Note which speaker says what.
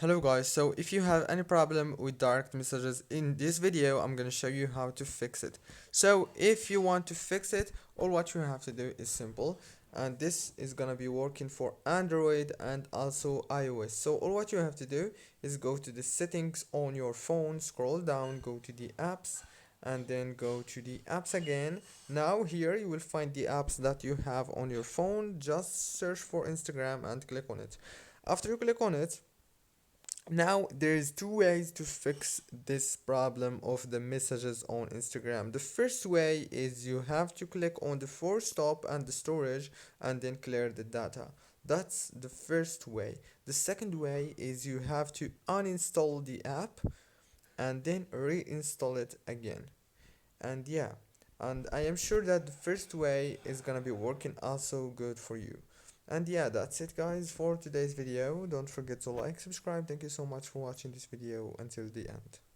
Speaker 1: Hello guys, so if you have any problem with direct messages in this video, I'm gonna show you how to fix it. So if you want to fix it, all what you have to do is simple, and this is gonna be working for Android and also iOS. So all what you have to do is go to the settings on your phone, scroll down, go to the apps, and then go to the apps again. Now here you will find the apps that you have on your phone. Just search for Instagram and click on it. After you click on it, now there's two ways to fix this problem of the messages on Instagram. The first way is you have to click on the force stop and the storage and then clear the data. That's the first way. The second way is you have to uninstall the app and then reinstall it again. And yeah, and I am sure that the first way is gonna be working also good for you. And yeah, that's it guys for today's video. Don't forget to like, subscribe. Thank you so much for watching this video until the end.